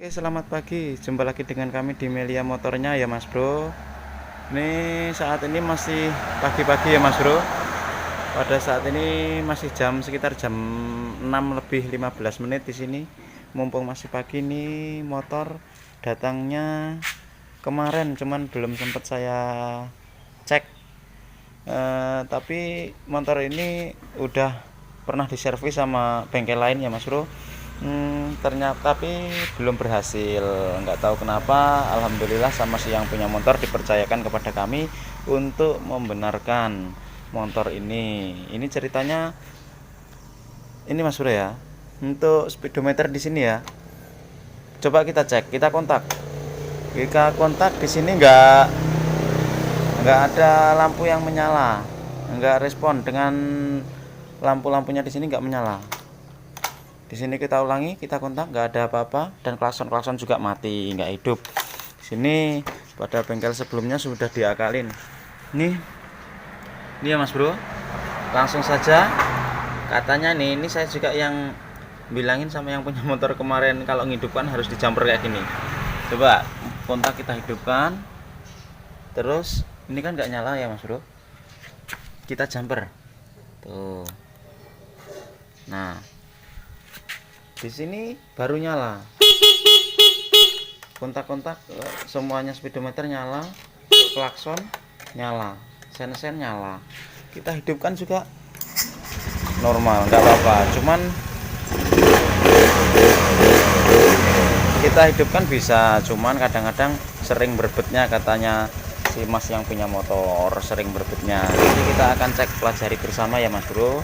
Oke, selamat pagi. Jumpa lagi dengan kami di Melia Motornya ya, Mas Bro. Ini saat ini masih pagi-pagi ya, Mas Bro. Pada saat ini masih sekitar jam 6 lebih 15 menit di sini. Mumpung masih pagi nih, motor datangnya kemarin, cuman belum sempat saya cek. Tapi motor ini udah pernah diservis sama bengkel lain ya, Mas Bro. Ternyata tapi belum berhasil, nggak tahu kenapa. Alhamdulillah sama si yang punya motor dipercayakan kepada kami untuk membenarkan motor ini ceritanya ini, Mas Bro ya. Untuk speedometer di sini ya, coba kita cek, kita kontak di sini nggak ada lampu yang menyala, nggak respon dengan lampu-lampunya di sini, nggak menyala. Di sini kita ulangi, kita kontak, nggak ada apa-apa, dan klakson juga mati, nggak hidup. Di sini pada bengkel sebelumnya sudah diakalin. Ini ya, Mas Bro. Langsung saja katanya ini saya juga yang bilangin sama yang punya motor kemarin, kalau ngidupkan harus dijumper kayak gini. Coba kontak kita hidupkan. Terus ini kan nggak nyala ya, Mas Bro. Kita jumper. Tuh. Nah, di sini baru nyala. Kontak-kontak semuanya, speedometer nyala, klakson nyala, sen nyala. Kita hidupkan juga normal, nggak apa-apa. Cuman kita hidupkan bisa, cuman kadang-kadang sering berbetnya, katanya si Mas yang punya motor, sering berbetnya. Jadi kita akan cek, pelajari bersama ya, Mas Bro.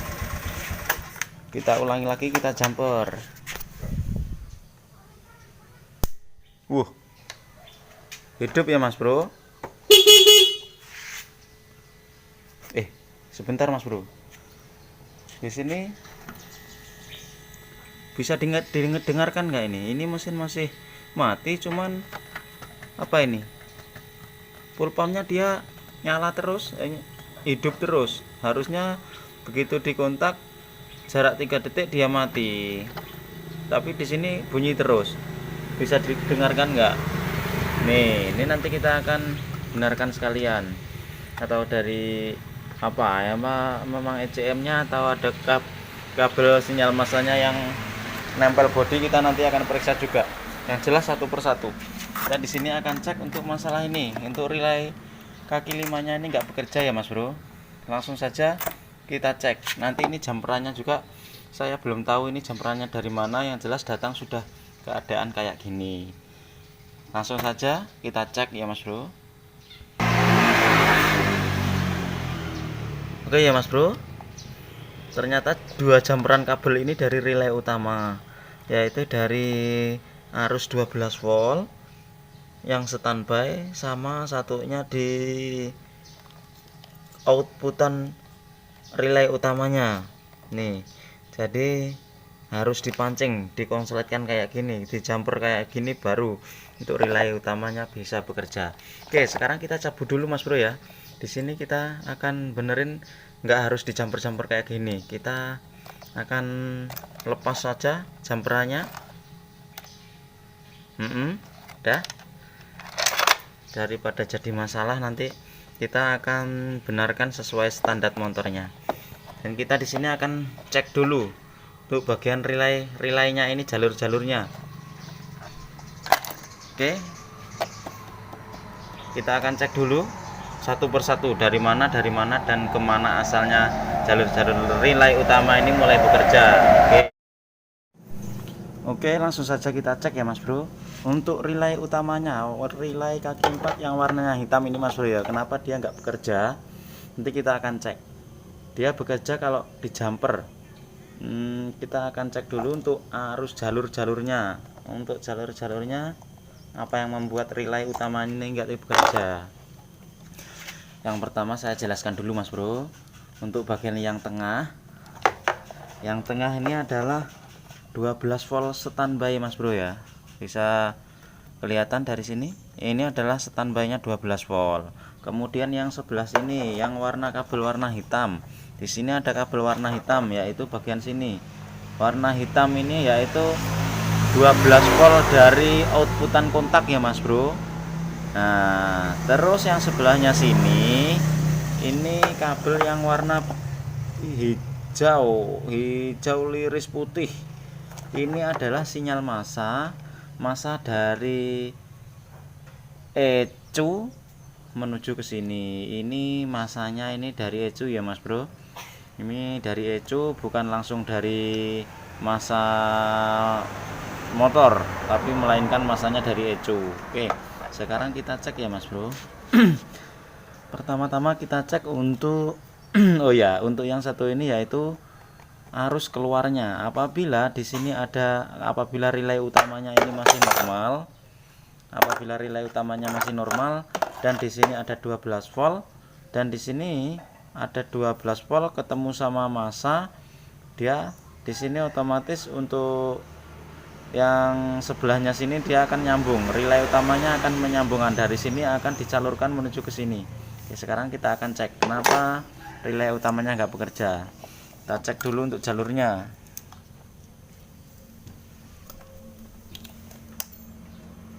Kita ulangi lagi, kita jumper. Hidup ya, Mas Bro. Sebentar, Mas Bro. Di sini bisa dengarkan nggak ini? Ini mesin masih mati, cuman apa ini? Full pumpnya dia nyala terus, hidup terus. Harusnya begitu dikontak jarak 3 detik dia mati. Tapi di sini bunyi terus. Bisa didengarkan nggak? Nih, ini nanti kita akan benarkan sekalian. Atau dari apa ya, memang ECM-nya atau ada kabel sinyal masanya yang nempel bodi, kita nanti akan periksa juga. Yang jelas satu persatu. Dan di sini akan cek untuk masalah ini, untuk relay kaki 5-nya ini nggak bekerja ya, Mas Bro. Langsung saja kita cek. Nanti ini jumperannya juga saya belum tahu ini jumperannya dari mana, yang jelas datang sudah keadaan kayak gini. Langsung saja kita cek ya, Mas Bro. Oke ya, Mas Bro. Ternyata dua jumperan kabel ini dari relay utama, yaitu dari arus 12 volt yang standby, sama satunya di outputan relay utamanya. Nih, jadi harus dipancing, dikonsletkan kayak gini, di jumper kayak gini, baru untuk relay utamanya bisa bekerja. Oke, sekarang kita cabut dulu, Mas Bro ya. Di sini kita akan benerin, nggak harus di jumper kayak gini. Kita akan lepas saja jumperannya. Udah. Daripada jadi masalah, nanti kita akan benarkan sesuai standar motornya. Dan kita di sini akan cek dulu untuk bagian relaynya ini, jalurnya. Oke, kita akan cek dulu satu persatu dari mana dan kemana asalnya jalur relay utama ini mulai bekerja. Oke, langsung saja kita cek ya, Mas Bro. Untuk relay utamanya, relay kaki 4 yang warnanya hitam ini, Mas Bro ya, kenapa dia nggak bekerja? Nanti kita akan cek. Dia bekerja kalau di jumper. Kita akan cek dulu untuk arus jalurnya. Untuk jalurnya, apa yang membuat relay utama ini nggak bekerja? Yang pertama saya jelaskan dulu, Mas Bro. Untuk bagian yang tengah ini adalah 12 volt standby, Mas Bro ya. Bisa kelihatan dari sini. Ini adalah standby-nya 12 volt. Kemudian yang sebelah sini, yang kabel warna hitam. Di sini ada kabel warna hitam, yaitu bagian sini. Warna hitam ini yaitu 12 volt dari outputan kontak ya Mas Bro. Nah terus yang sebelahnya sini ini kabel yang warna hijau liris putih. Ini adalah sinyal massa dari ECU menuju ke sini. Ini masanya ini dari ECU ya Mas Bro. Ini dari ECU, bukan langsung dari massa motor, tapi melainkan masanya dari ECU. Oke, sekarang kita cek ya Mas Bro. Pertama-tama kita cek untuk oh ya, untuk yang satu ini yaitu arus keluarnya. Apabila di sini apabila relay utamanya ini masih normal, dan di sini ada 12 volt dan di sini ada 12 volt ketemu sama massa, dia di sini otomatis untuk yang sebelahnya sini dia akan nyambung, relay utamanya akan menyambungkan dari sini, akan dicalurkan menuju ke sini. Oke, sekarang kita akan cek kenapa relay utamanya nggak bekerja. Kita cek dulu untuk jalurnya.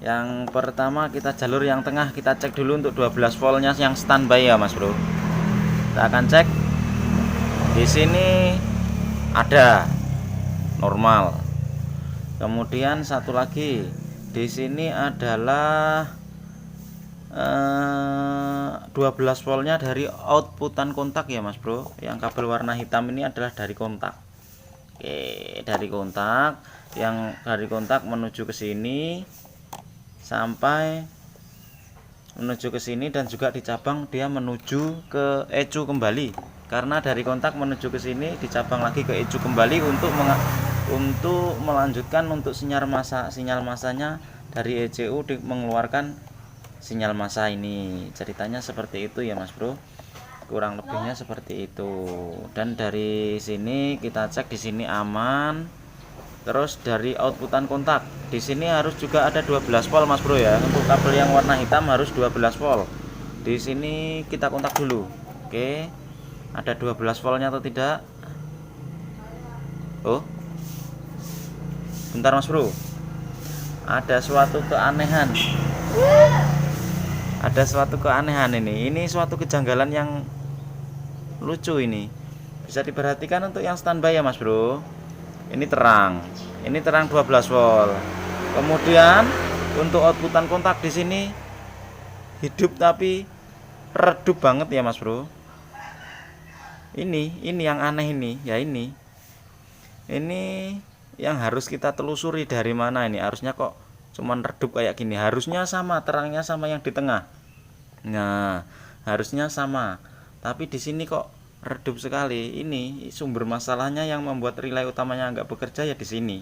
Yang pertama kita jalur yang tengah, kita cek dulu untuk 12 voltnya yang standby ya Mas Bro. Kita akan cek di sini ada normal. Kemudian satu lagi di sini adalah 12 voltnya dari outputan kontak ya Mas Bro. Yang kabel warna hitam ini adalah dari kontak. Oke, dari kontak, yang dari kontak menuju ke sini sampai menuju ke sini, dan juga di cabang dia menuju ke ECU kembali. Karena dari kontak menuju ke sini dicabang lagi ke ECU kembali untuk melanjutkan untuk sinyal massanya dari ECU mengeluarkan sinyal massa ini. Ceritanya seperti itu ya Mas Bro, kurang lebihnya seperti itu. Dan dari sini kita cek di sini aman. Terus dari outputan kontak di sini harus juga ada 12 volt Mas Bro ya. Untuk kabel yang warna hitam harus 12 volt. Di sini kita kontak dulu. Oke, ada 12 voltnya atau tidak? Oh, bentar Mas Bro, ada suatu keanehan. Ada suatu keanehan ini suatu kejanggalan yang lucu ini. Bisa diperhatikan untuk yang standby ya Mas Bro. Ini terang 12 volt. Kemudian untuk outputan kontak di sini hidup tapi redup banget ya Mas Bro. Ini yang aneh ini ya, ini yang harus kita telusuri dari mana ini. Harusnya kok cuman redup kayak gini, harusnya sama terangnya sama yang di tengah. Nah, harusnya sama. Tapi di sini kok redup sekali. Ini sumber masalahnya yang membuat relay utamanya nggak bekerja ya di sini.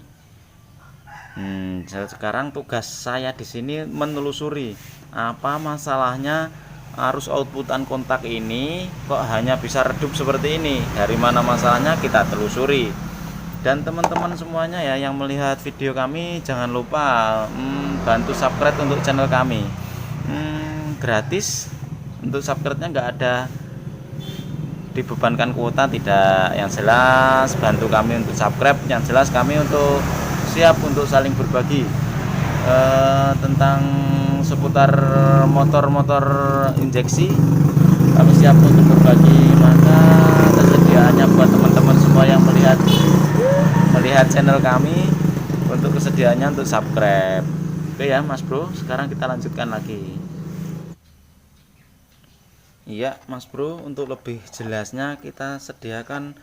Sekarang tugas saya di sini menelusuri apa masalahnya arus outputan kontak ini kok hanya bisa redup seperti ini. Dari mana masalahnya kita telusuri. Dan teman-teman semuanya ya yang melihat video kami, jangan lupa bantu subscribe untuk channel kami. Gratis, untuk subscribe-nya nggak ada dibebankan kuota, tidak. Yang jelas bantu kami untuk subscribe, yang jelas kami untuk siap untuk saling berbagi tentang seputar motor-motor injeksi. Kami siap untuk berbagi, maka kesediaannya buat teman-teman semua yang melihat channel kami, untuk kesediaannya untuk subscribe. Oke ya Mas Bro, sekarang kita lanjutkan lagi. Iya Mas Bro, untuk lebih jelasnya kita sediakan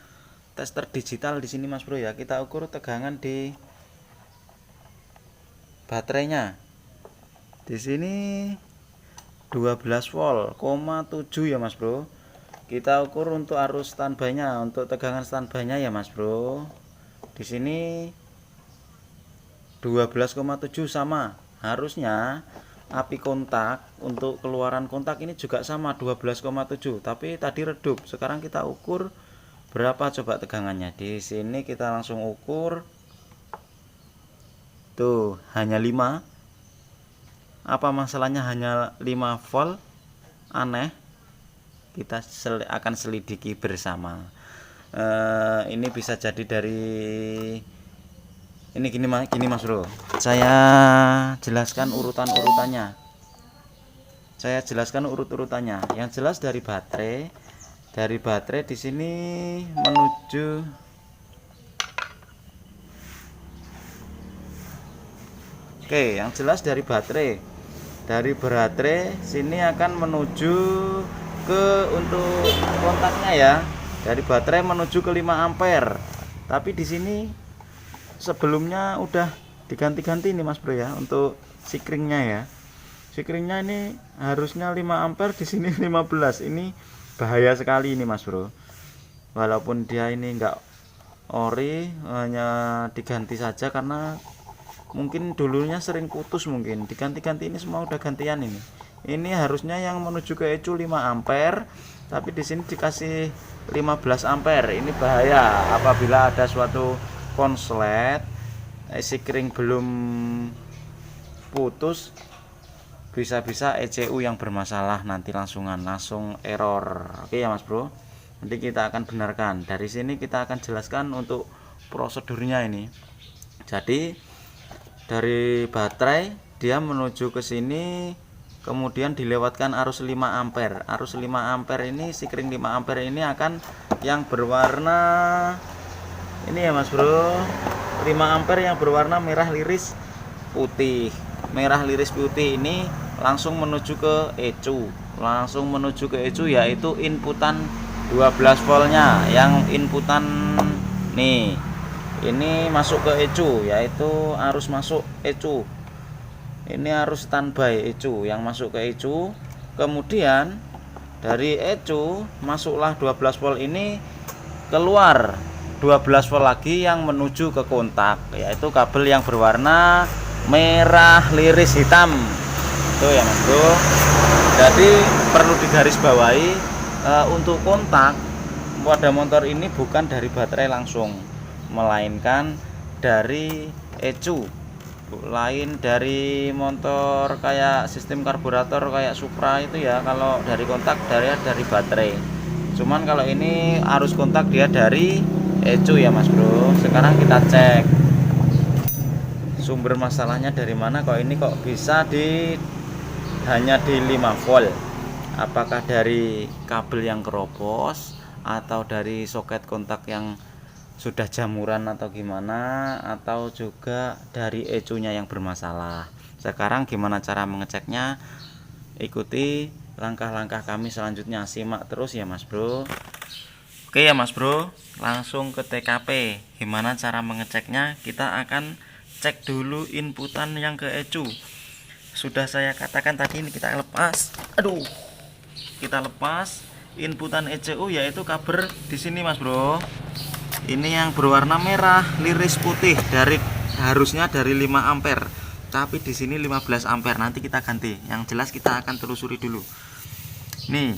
tester digital di sini Mas Bro ya. Kita ukur tegangan di baterainya. Di sini 12 volt, 7 ya Mas Bro. Kita ukur untuk arus standby-nya, untuk tegangan standby-nya ya Mas Bro. Di sini 12,7 sama. Harusnya api kontak untuk keluaran kontak ini juga sama 12,7, tapi tadi redup. Sekarang kita ukur berapa coba tegangannya. Di sini kita langsung ukur. Tuh, hanya 5. Apa masalahnya hanya 5 volt? Aneh. Kita akan selidiki bersama. Ini bisa jadi dari Ini gini Mas Bro. Saya jelaskan urutannya. Yang jelas dari baterai di sini menuju Oke, yang jelas dari baterai sini akan menuju ke untuk kontaknya ya. Dari baterai menuju ke 5 ampere. Tapi di sini sebelumnya udah diganti-ganti nih Mas Bro ya untuk sikringnya ya. Sikringnya ini harusnya 5 ampere, di sini 15. Ini bahaya sekali ini Mas Bro. Walaupun dia ini enggak ori, hanya diganti saja karena mungkin dulunya sering putus, mungkin diganti-ganti. Ini semua udah gantian ini. Ini harusnya yang menuju ke ECU 5 ampere, tapi di sini dikasih 15 ampere. Ini bahaya apabila ada suatu konslet sikring belum putus, bisa-bisa ECU yang bermasalah, nanti langsung error. Oke ya Mas Bro, nanti kita akan benarkan. Dari sini kita akan jelaskan untuk prosedurnya ini. Jadi dari baterai dia menuju ke sini, kemudian dilewatkan arus 5 ampere. Arus 5 ampere ini, sikring 5 ampere ini akan yang berwarna ini ya Mas Bro, 5 ampere yang berwarna merah liris putih. Merah liris putih ini langsung menuju ke ECU. Yaitu inputan 12 voltnya. Yang inputan nih, ini masuk ke ECU, yaitu arus masuk ECU. Ini arus standby ECU yang masuk ke ECU. Kemudian dari ECU masuklah 12 volt ini, keluar 12 volt lagi yang menuju ke kontak, yaitu kabel yang berwarna merah liris hitam. Itu ya Mas Bro. Jadi perlu digarisbawahi, untuk kontak pada motor ini bukan dari baterai langsung, melainkan dari ECU. Lain dari motor kayak sistem karburator kayak Supra itu ya, kalau dari kontak dari baterai. Cuman kalau ini arus kontak dia dari ECU ya Mas Bro. Sekarang kita cek sumber masalahnya dari mana, kok ini kok bisa hanya di 5 volt. Apakah dari kabel yang keropos, atau dari soket kontak yang sudah jamuran, atau gimana, atau juga dari ECU-nya yang bermasalah. Sekarang gimana cara mengeceknya? Ikuti langkah-langkah kami selanjutnya, simak terus ya Mas Bro. Oke ya Mas Bro, langsung ke TKP. Gimana cara mengeceknya? Kita akan cek dulu inputan yang ke ECU. Sudah saya katakan tadi, ini kita lepas. Kita lepas inputan ECU, yaitu kabel di sini Mas Bro. Ini yang berwarna merah liris putih, harusnya dari 5 ampere, tapi di sini 15 ampere. Nanti kita ganti. Yang jelas kita akan telusuri dulu. Nih,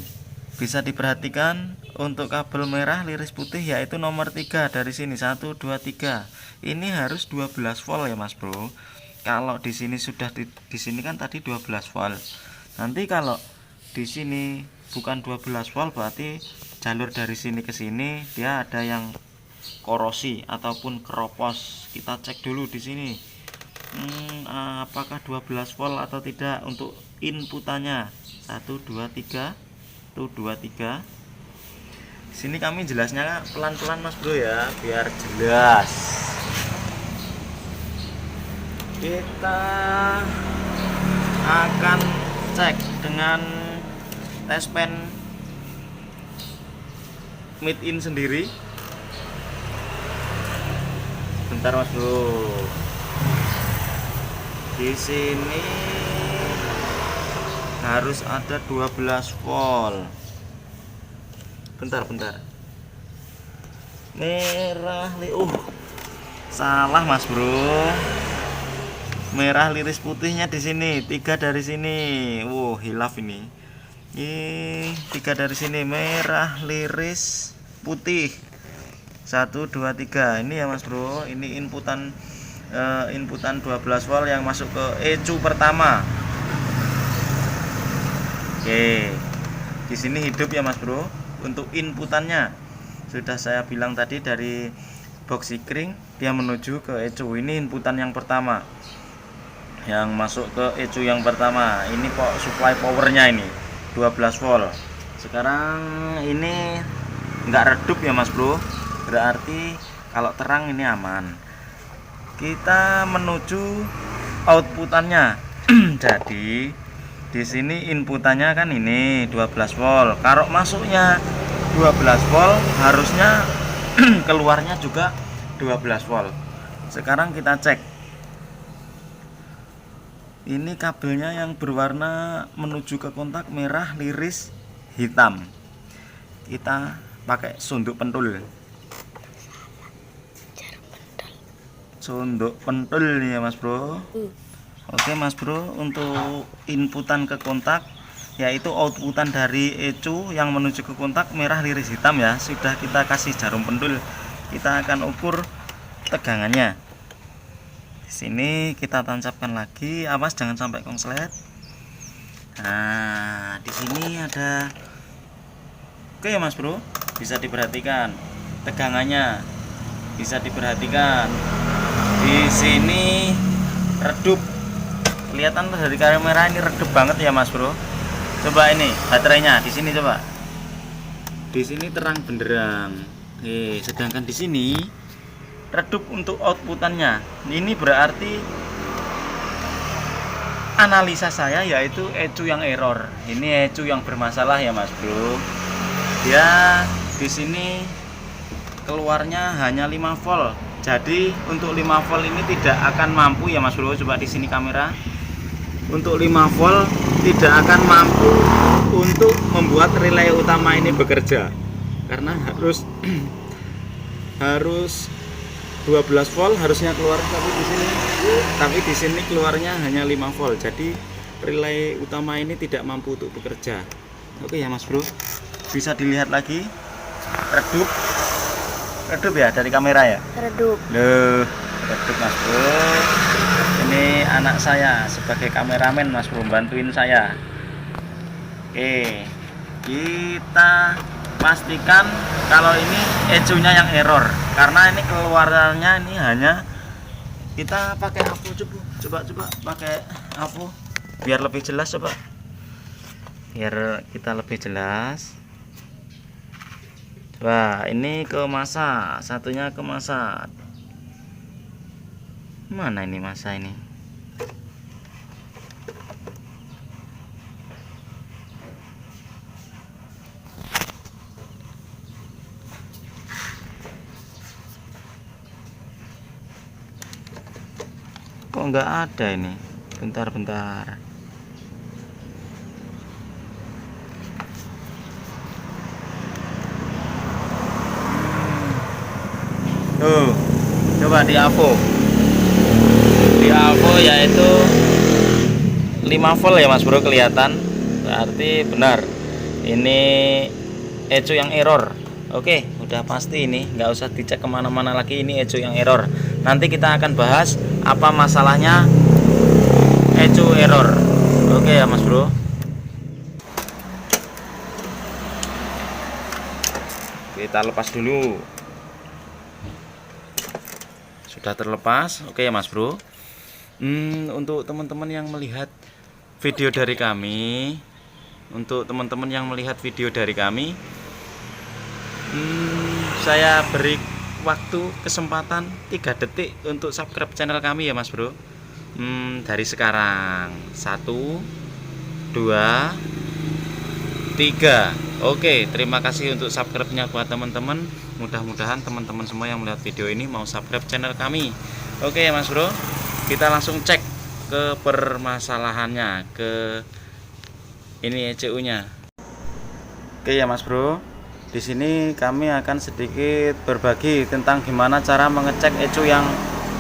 bisa diperhatikan untuk kabel merah liris putih, yaitu nomor 3 dari sini, 1 2 3. Ini harus 12 volt ya Mas Bro. Kalau di sini sudah di sini kan tadi 12 volt. Nanti kalau di sini bukan 12 volt, berarti jalur dari sini ke sini dia ada yang korosi ataupun keropos. Kita cek dulu di sini, apakah 12 volt atau tidak untuk inputannya. 1 2 3. Tuh 2 3. Sini kami jelasnya pelan-pelan Mas Bro ya, biar jelas. Kita akan cek dengan tes pen made in sendiri. Bentar Mas Bro. Di sini harus ada 12 volt. Bentar. Merah salah Mas Bro. Merah liris putihnya di sini, 3 dari sini. Hilaf ini. 3 dari sini, merah liris putih. 1 2 3. Ini ya Mas Bro, ini inputan 12 volt yang masuk ke ECU pertama. Oke. Di sini hidup ya Mas Bro. Untuk inputannya sudah saya bilang tadi, dari box sikring dia menuju ke ECU. Ini inputan yang pertama yang masuk ke ECU yang pertama. Ini kok supply powernya ini 12 volt. Sekarang ini enggak redup ya Mas Bro, berarti kalau terang ini aman. Kita menuju outputannya. Jadi di sini inputannya kan ini 12 volt. Kalau masuknya 12 volt, harusnya keluarnya juga 12 volt. Sekarang kita cek. Ini kabelnya yang berwarna menuju ke kontak merah, liris, hitam. Kita pakai sunduk pentul. Sunduk pentul ya Mas Bro. Oke Mas Bro, untuk inputan ke kontak yaitu outputan dari ECU yang menuju ke kontak merah, liris, hitam ya, sudah kita kasih jarum pentul. Kita akan ukur tegangannya. Di sini kita tancapkan lagi, awas jangan sampai konslet. Nah, di sini ada. Oke ya Mas Bro, bisa diperhatikan tegangannya, bisa diperhatikan. Di sini redup, kelihatan dari kamera ini redup banget ya Mas Bro. Coba ini baterainya di sini, coba di sini terang benderang. Sedangkan di sini redup untuk outputannya. Ini berarti analisa saya yaitu ECU yang error. Ini ECU yang bermasalah ya Mas Bro. Dia di sini keluarnya hanya 5 volt. Jadi untuk 5 volt ini tidak akan mampu ya Mas Bro. Coba di sini kamera. Untuk 5 volt tidak akan mampu untuk membuat relay utama ini bekerja. Karena harus 12 volt harusnya keluar, tapi di sini keluarnya hanya 5 volt. Jadi relay utama ini tidak mampu untuk bekerja. Oke ya Mas Bro. Bisa dilihat lagi. Redup ya dari kamera ya? Redup. Redup Mas Bro. Ini anak saya sebagai kameramen Mas Bro, bantuin saya. Oke, kita pastikan kalau ini ECU-nya yang error, karena ini keluarannya ini hanya, kita pakai apa, coba pakai apa biar lebih jelas, coba biar kita lebih jelas. Coba ini ke masa, satunya ke masa. Mana ini masa ini? Kok nggak ada ini? Bentar. Tuh, coba di AVO. Di AVO yaitu 5 volt ya Mas Bro, kelihatan. Berarti benar. Ini ECU yang error. Oke, udah pasti ini, nggak usah dicek kemana-mana lagi, ini ECU yang error. Nanti kita akan bahas apa masalahnya ECU error. Oke ya Mas Bro. Kita lepas dulu. Sudah terlepas. Oke ya Mas Bro. Untuk teman-teman yang melihat video dari kami, saya beri waktu kesempatan 3 detik untuk subscribe channel kami ya Mas Bro. Dari sekarang 1, 2, 3. Oke, terima kasih untuk subscribe-nya buat teman-teman. Mudah-mudahan teman-teman semua yang melihat video ini mau subscribe channel kami. Oke ya Mas Bro, kita langsung cek ke permasalahannya, ke ini ECU-nya. Oke ya Mas Bro, di sini kami akan sedikit berbagi tentang gimana cara mengecek ECU yang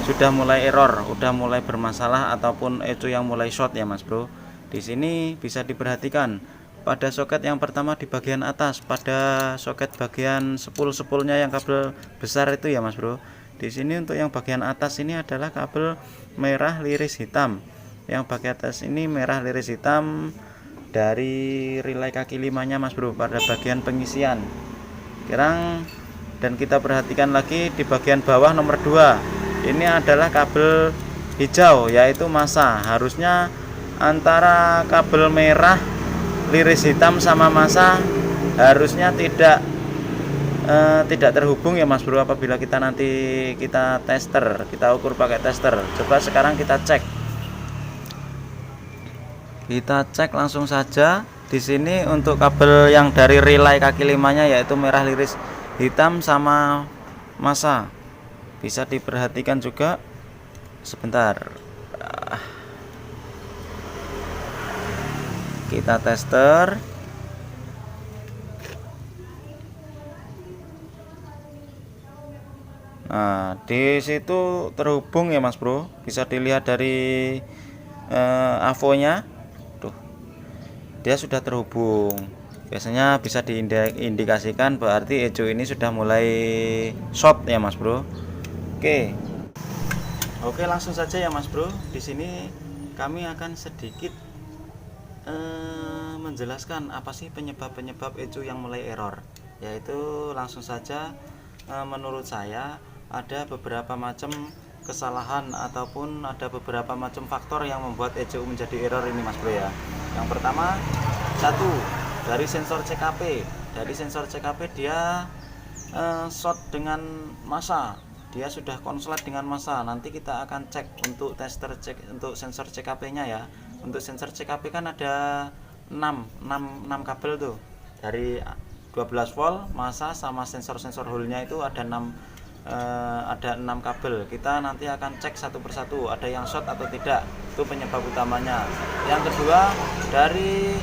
sudah mulai error, sudah mulai bermasalah, ataupun ECU yang mulai short ya Mas Bro. Di sini bisa diperhatikan pada soket yang pertama di bagian atas, pada soket bagian sepulnya yang kabel besar itu ya Mas Bro. Di sini untuk yang bagian atas ini adalah kabel merah, liris, hitam. Yang bagian atas ini merah, liris, hitam dari relay kaki 5-nya Mas Bro, pada bagian pengisian. Sekarang Dan kita perhatikan lagi di bagian bawah nomor 2, ini adalah kabel hijau yaitu massa. Harusnya antara kabel merah liris hitam sama massa harusnya tidak terhubung ya Mas Bro, apabila kita nanti kita ukur pakai tester. Coba sekarang kita cek langsung saja. Di sini untuk kabel yang dari relay kaki 5-nya yaitu merah liris hitam sama massa, bisa diperhatikan juga sebentar. Kita tester. Nah, di situ terhubung ya Mas Bro, bisa dilihat dari AVO-nya. Tuh, dia sudah terhubung. Biasanya bisa diindikasikan berarti ecu ini sudah mulai short ya Mas Bro. Oke, langsung saja ya Mas Bro. Di sini kami akan sedikit menjelaskan apa sih penyebab ecu yang mulai error. Yaitu langsung saja, menurut saya ada beberapa macam kesalahan ataupun ada beberapa macam faktor yang membuat ecu menjadi error ini Mas Bro ya. Yang pertama, satu, dari sensor CKP. Dari sensor CKP dia short dengan massa, dia sudah konslet dengan massa. Nanti kita akan cek untuk untuk sensor CKP nya ya. Untuk sensor CKP kan ada 6 kabel tuh, dari 12 volt massa sama sensor hole-nya itu ada 6 kabel. Kita nanti akan cek satu persatu ada yang short atau tidak, itu penyebab utamanya. Yang kedua, dari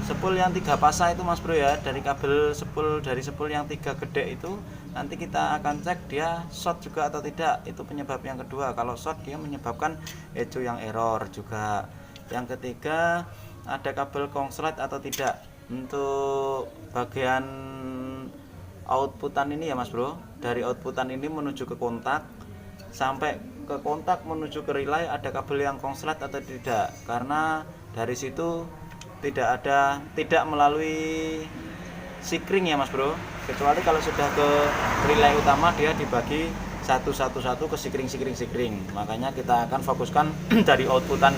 sepul yang 3 pasa itu Mas Bro ya, dari kabel dari sepul yang 3 gede itu nanti kita akan cek dia short juga atau tidak, itu penyebab yang kedua. Kalau short dia menyebabkan ecu yang error juga. Yang ketiga, ada kabel konslet atau tidak. Untuk bagian outputan ini ya Mas Bro, dari outputan ini menuju ke kontak, sampai ke kontak menuju ke relay ada kabel yang konslet atau tidak, karena dari situ tidak melalui sikring ya Mas Bro, kecuali kalau sudah ke relay utama dia dibagi satu ke sikring. Makanya kita akan fokuskan dari outputan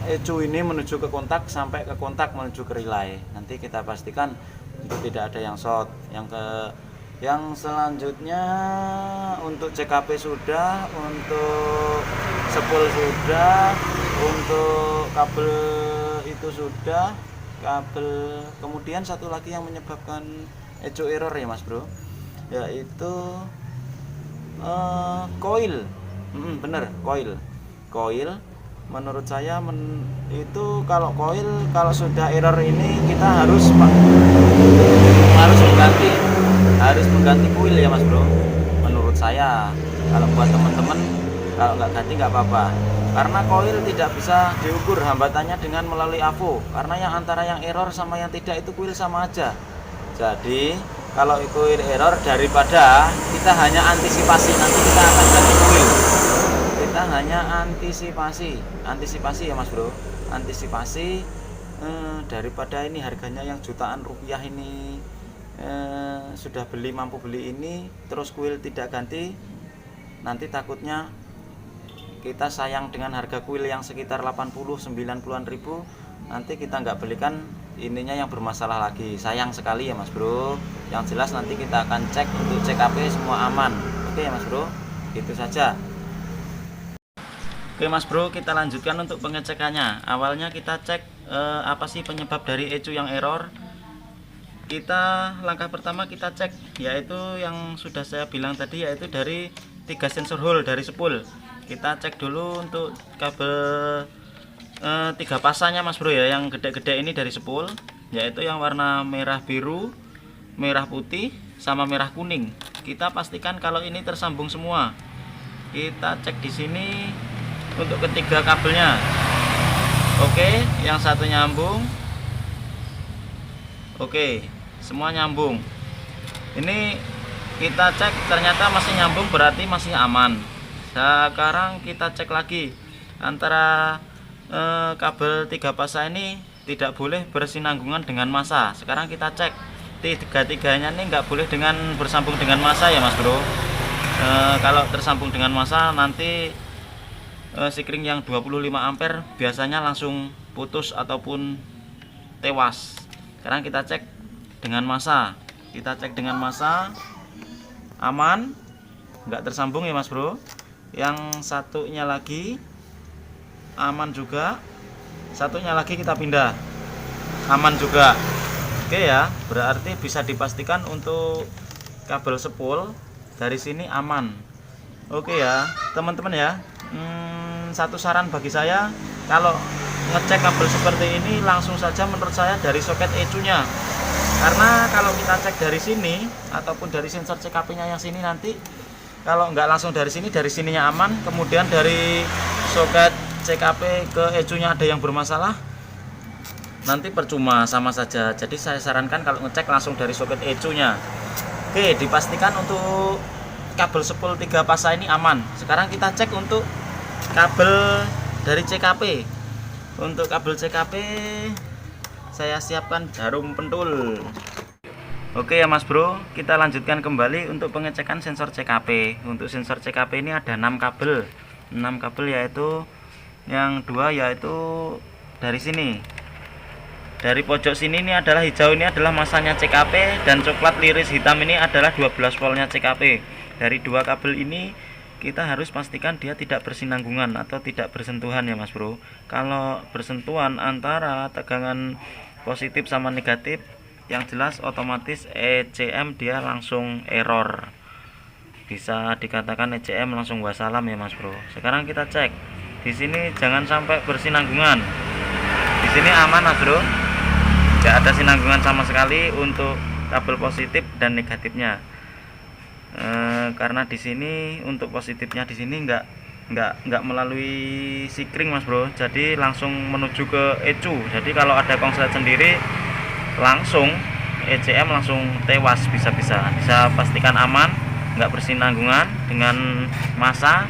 ecu ini menuju ke kontak sampai ke kontak menuju ke relay. Nanti kita pastikan untuk tidak ada yang short. Yang selanjutnya untuk CKP sudah, untuk sepul sudah, untuk kabel itu sudah, kemudian satu lagi yang menyebabkan ecu error ya Mas Bro, yaitu coil. Bener, coil. Menurut saya itu kalau sudah error ini kita harus mengganti coil ya Mas Bro. Menurut saya, kalau buat teman-teman kalau nggak ganti nggak apa-apa, karena coil tidak bisa diukur hambatannya dengan melalui AVO, karena yang antara yang error sama yang tidak itu coil sama aja. Jadi kalau coil error, daripada kita hanya antisipasi nanti kita akan ganti coil, kita hanya antisipasi ya Mas Bro, antisipasi daripada ini harganya yang jutaan rupiah ini, sudah mampu beli ini terus kuil tidak ganti, nanti takutnya kita sayang dengan harga kuil yang sekitar 80-90an ribu, nanti kita nggak belikan ininya yang bermasalah lagi, sayang sekali ya Mas Bro. Yang jelas nanti kita akan cek untuk CKP semua aman. Oke ya Mas Bro, itu saja. Oke Mas Bro, kita lanjutkan untuk pengecekannya. Awalnya kita cek apa sih penyebab dari ecu yang error. Langkah pertama kita cek, yaitu yang sudah saya bilang tadi, yaitu dari 3 sensor hole dari sepul. Kita cek dulu untuk kabel 3 pasanya Mas Bro ya, yang gede-gede ini dari sepul, yaitu yang warna merah biru, merah putih, sama merah kuning. Kita pastikan kalau ini tersambung semua. Kita cek di sini untuk ketiga kabelnya. Oke, yang satu nyambung. Oke, semua nyambung. Ini kita cek ternyata masih nyambung, berarti masih aman. Sekarang kita cek lagi antara kabel 3 pasa ini tidak boleh bersinanggungan dengan massa. Sekarang kita cek tiga-tiganya ini nggak boleh dengan bersambung dengan massa ya Mas Bro. Kalau tersambung dengan massa nanti sikring yang 25 ampere biasanya langsung putus ataupun tewas. Sekarang kita cek dengan massa. Kita cek dengan massa aman, nggak tersambung ya Mas Bro. Yang satunya lagi aman juga, satunya lagi kita pindah, aman juga. Oke ya, berarti bisa dipastikan untuk kabel spool dari sini aman. Oke ya teman-teman ya, satu saran bagi saya, kalau ngecek kabel seperti ini langsung saja menurut saya dari soket ECU-nya. Karena kalau kita cek dari sini ataupun dari sensor CKP-nya yang sini, nanti kalau nggak langsung dari sininya aman, kemudian dari soket CKP ke ECU-nya ada yang bermasalah, nanti percuma, sama saja. Jadi saya sarankan kalau ngecek langsung dari soket ECU-nya. Oke, dipastikan untuk kabel spool 3 pasa ini aman. Sekarang kita cek untuk kabel dari CKP. Untuk kabel CKP saya siapkan jarum pentul. Oke ya Mas Bro, kita lanjutkan kembali untuk pengecekan sensor CKP. Untuk sensor CKP ini ada 6 kabel. 6 kabel, yaitu yang 2 yaitu dari sini. Dari pojok sini ini adalah hijau, ini adalah masanya CKP, dan coklat liris hitam ini adalah 12 voltnya CKP. Dari 2 kabel ini kita harus pastikan dia tidak bersinanggungan atau tidak bersentuhan ya Mas Bro. Kalau bersentuhan antara tegangan positif sama negatif, yang jelas otomatis ECM dia langsung error. Bisa dikatakan ECM langsung wassalam ya Mas Bro. Sekarang kita cek. Di sini jangan sampai bersinanggungan. Di sini aman Mas Bro. Tidak ada sinanggungan sama sekali untuk kabel positif dan negatifnya. Karena di sini untuk positifnya di sini nggak melalui sikring Mas Bro, jadi langsung menuju ke ECU. Jadi kalau ada konslet sendiri langsung ECM langsung tewas, bisa pastikan aman, nggak bersinanggungan dengan massa.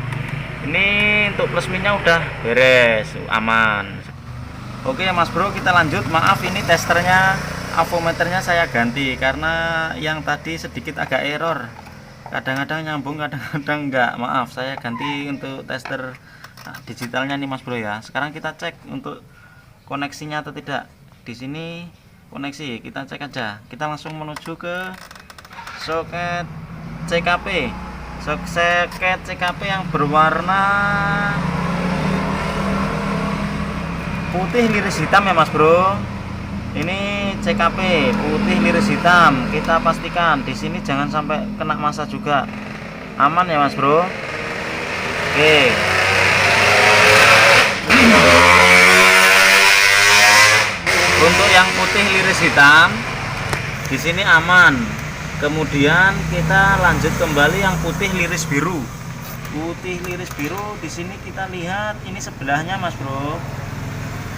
Ini untuk plus minnya udah beres, aman. Oke ya Mas Bro, kita lanjut. Maaf ini testernya, avometernya saya ganti karena yang tadi sedikit agak error, kadang-kadang nyambung kadang-kadang enggak. Maaf, saya ganti untuk tester digitalnya nih Mas Bro ya. Sekarang kita cek untuk koneksinya atau tidak. Di sini koneksi, kita cek aja. Kita langsung menuju ke soket CKP. Soket CKP yang berwarna putih liris hitam ya Mas Bro. Ini CKP putih liris hitam. Kita pastikan di sini jangan sampai kena massa juga. Aman ya Mas Bro. Oke. Untuk yang putih liris hitam di sini aman. Kemudian kita lanjut kembali yang putih liris biru. Putih liris biru di sini kita lihat ini sebelahnya Mas Bro.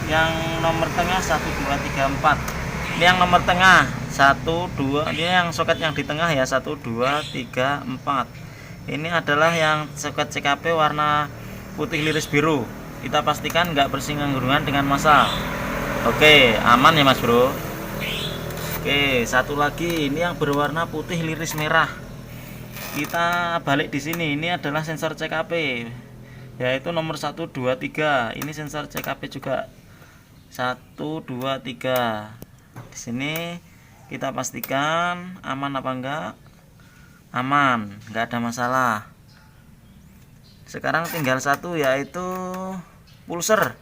Yang nomor tengah 1 2 3 4. Ini yang nomor tengah 1 2. Ini yang soket yang di tengah ya, 1 2 3 4. Ini adalah yang soket CKP warna putih liris biru. Kita pastikan nggak bersinggungan dengan massa. Oke, aman ya Mas Bro. Oke, satu lagi ini yang berwarna putih liris merah. Kita balik di sini. Ini adalah sensor CKP, yaitu nomor 1 2 3. Ini sensor CKP juga. 1 2 3. Di sini kita pastikan aman apa enggak? Aman, enggak ada masalah. Sekarang tinggal satu, yaitu pulser.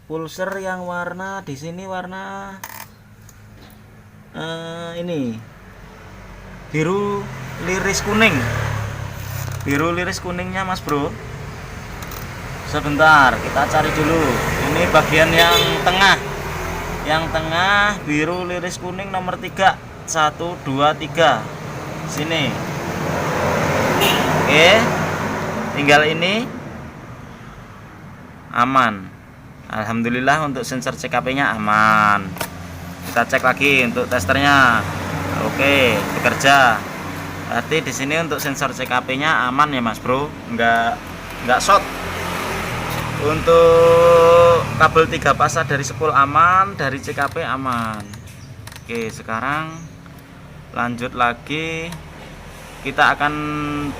Pulser yang warna di sini warna ini biru liris kuning. Biru liris kuningnya Mas Bro. Sebentar, kita cari dulu. Ini bagian yang tengah. Yang tengah biru liris kuning nomor 3. 1 2 3. Sini. Oke. Tinggal ini. Aman. Alhamdulillah untuk sensor CKP-nya aman. Kita cek lagi untuk testernya. Oke, bekerja. Berarti di sini untuk sensor CKP-nya aman ya Mas Bro. Enggak short. Untuk kabel 3 pasa dari spool aman, dari CKP aman. Oke, sekarang lanjut lagi. Kita akan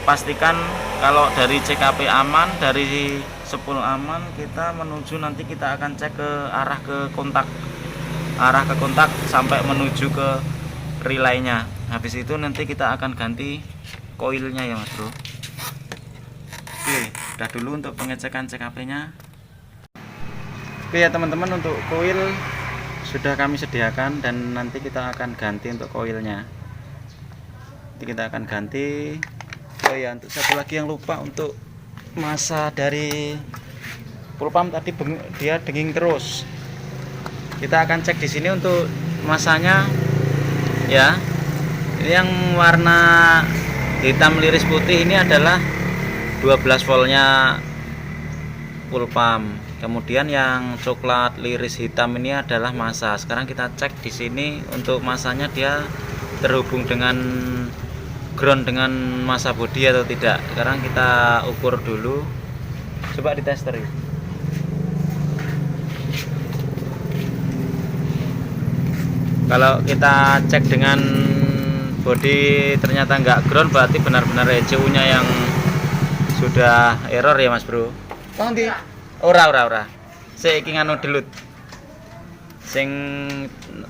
pastikan kalau dari CKP aman, dari spool aman, kita menuju nanti kita akan cek ke arah ke kontak sampai menuju ke relaynya. Habis itu nanti kita akan ganti koilnya ya Mas Bro. Oke, udah dulu untuk pengecekan CKP-nya. Oke ya teman-teman, untuk koil sudah kami sediakan dan nanti kita akan ganti untuk koilnya. Nanti kita akan ganti. Oh ya, untuk satu lagi yang lupa, untuk masa dari full pump tadi dia denging terus. Kita akan cek di sini untuk masanya ya. Ini yang warna hitam liris putih ini adalah 12 voltnya full pump. Kemudian yang coklat liris hitam ini adalah masa. Sekarang kita cek di sini untuk masanya dia terhubung dengan ground dengan masa bodi atau tidak. Sekarang kita ukur dulu. Coba ditester ya. Kalau kita cek dengan bodi ternyata nggak ground, berarti benar-benar ECU nya yang sudah error ya Mas Bro. Nanti ora saya iki nganu delut sing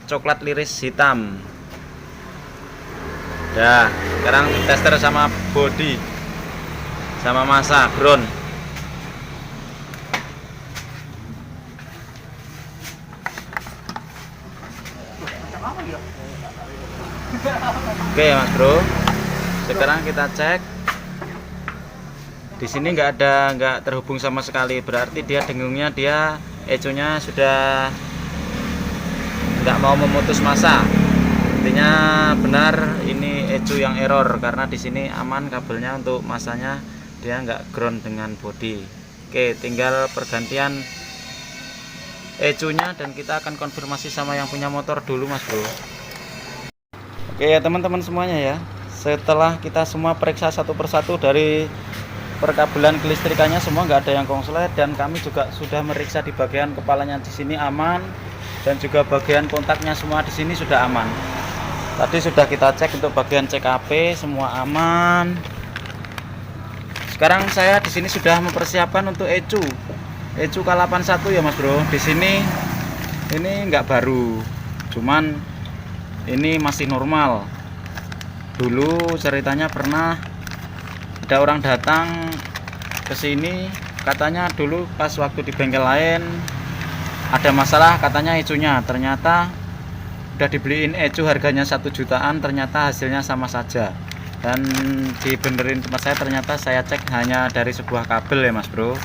coklat liris hitam. Dah, sekarang tester sama bodi sama masa ground. Oke Mas Bro, sekarang kita cek di sini nggak terhubung sama sekali, berarti dia dengungnya ECU-nya sudah nggak mau memutus masa. Artinya benar ini ECU yang error, karena di sini aman kabelnya, untuk masanya dia nggak ground dengan bodi. Oke, tinggal pergantian ECU-nya dan kita akan konfirmasi sama yang punya motor dulu Mas Bro. Oke ya teman-teman semuanya ya, setelah kita semua periksa satu persatu dari perkabelan kelistrikannya semua nggak ada yang konslet, dan kami juga sudah meriksa di bagian kepalanya di sini aman, dan juga bagian kontaknya semua di sini sudah aman. Tadi sudah kita cek untuk bagian CKP semua aman. Sekarang saya di sini sudah mempersiapkan untuk ECU K81 ya Mas Bro. Di sini ini nggak baru, cuman ini masih normal. Dulu ceritanya pernah ada orang datang ke sini, katanya dulu pas waktu di bengkel lain ada masalah katanya ECU-nya. Ternyata udah dibeliin ECU harganya 1 jutaan, ternyata hasilnya sama saja. Dan dibenerin tempat saya, ternyata saya cek hanya dari sebuah kabel ya Mas Bro.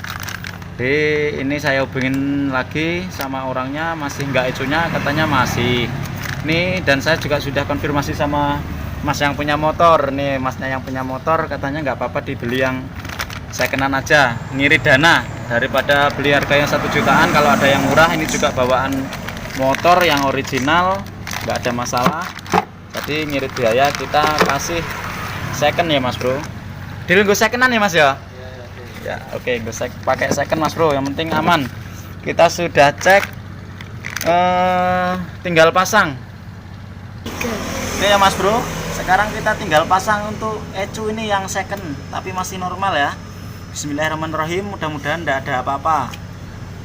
Jadi ini saya hubungin lagi sama orangnya, masih enggak ECU-nya, katanya masih. Nih, dan saya juga sudah konfirmasi sama Mas yang punya motor. Nih Masnya yang punya motor katanya nggak apa-apa dibeli yang secondan aja, ngirit dana daripada beli harga yang 1 jutaan. Kalau ada yang murah, ini juga bawaan motor yang original, nggak ada masalah. Jadi ngirit biaya, kita kasih second ya Mas Bro. Deal gue secondan ya Mas ya? Ya oke, gue pakai second Mas Bro, yang penting aman. Kita sudah cek, tinggal pasang. Oke ya Mas Bro, sekarang kita tinggal pasang untuk ECU ini yang second, tapi masih normal ya. Bismillahirrahmanirrahim, mudah-mudahan tidak ada apa-apa,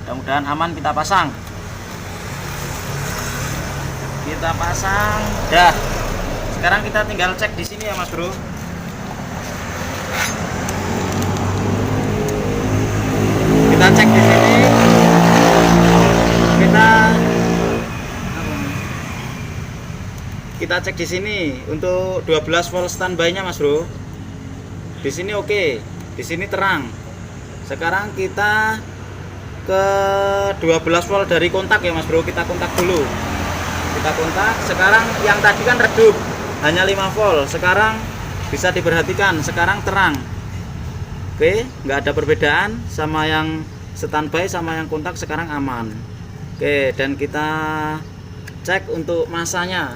mudah-mudahan aman. Kita pasang, dah. Sekarang kita tinggal cek di sini ya Mas Bro. Kita cek di sini, kita cek di sini untuk 12 volt standby-nya Mas Bro. Di sini oke, di sini terang. Sekarang kita ke 12 volt dari kontak ya Mas Bro. Kita kontak dulu. Kita kontak. Sekarang yang tadi kan redup, hanya 5 volt. Sekarang bisa diperhatikan, sekarang terang. Oke, nggak ada perbedaan sama yang standby sama yang kontak, sekarang aman. Oke, dan kita cek untuk masanya.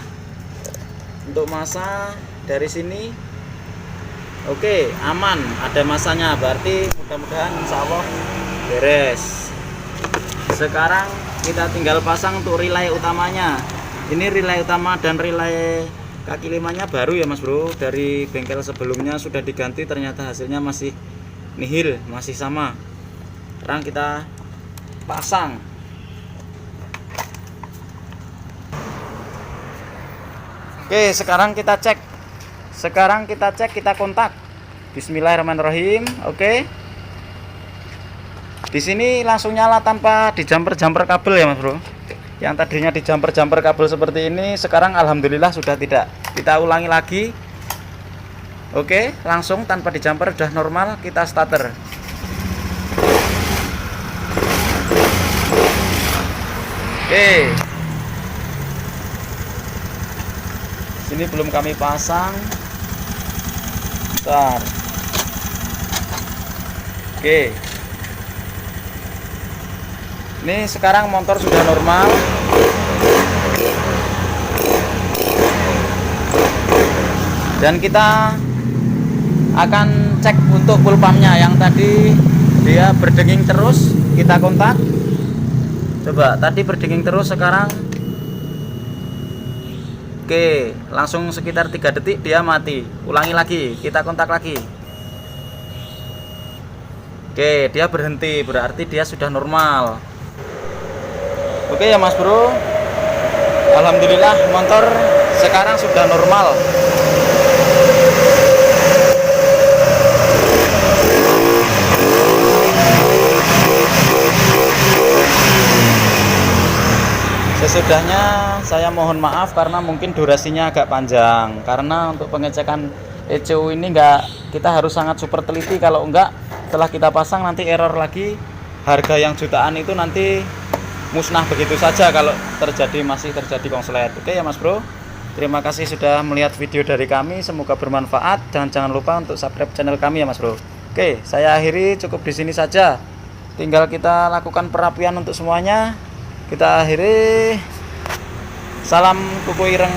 Untuk masa dari sini oke, aman, ada masanya, berarti mudah-mudahan insya Allah beres. sekarang kita tinggal pasang untuk relay utamanya. Ini relay utama dan relay kaki limanya baru ya Mas Bro, dari bengkel sebelumnya sudah diganti, ternyata hasilnya masih nihil, masih sama. Sekarang kita pasang. Oke, sekarang kita cek. Kita kontak. Bismillahirrahmanirrahim. Oke. Di sini langsung nyala tanpa dijamper-jamper kabel ya Mas Bro. Yang tadinya dijamper-jamper kabel seperti ini, sekarang alhamdulillah sudah tidak. Kita ulangi lagi. Oke, langsung tanpa dijamper sudah normal, kita starter. Oke. Sini belum kami pasang. Bentar. Oke. Ini sekarang motor sudah normal. Dan kita akan cek untuk full pumpnya. Yang tadi dia berdenging terus, kita kontak. Coba, tadi berdenging terus, sekarang oke, langsung sekitar 3 detik dia mati. Ulangi lagi, kita kontak lagi. Oke, dia berhenti, berarti dia sudah normal. Oke ya Mas Bro, alhamdulillah motor sekarang sudah normal. Sesudahnya saya mohon maaf karena mungkin durasinya agak panjang, karena untuk pengecekan ECU ini kita harus sangat super teliti. Kalau enggak, setelah kita pasang nanti error lagi, harga yang jutaan itu nanti musnah begitu saja kalau masih terjadi konslet. Oke ya Mas Bro, terima kasih sudah melihat video dari kami, semoga bermanfaat. Jangan lupa untuk subscribe channel kami ya Mas Bro. Oke, saya akhiri cukup di sini saja, tinggal kita lakukan perapian untuk semuanya. Kita akhiri. Salam kuku ireng.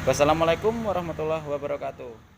Wassalamualaikum warahmatullahi wabarakatuh.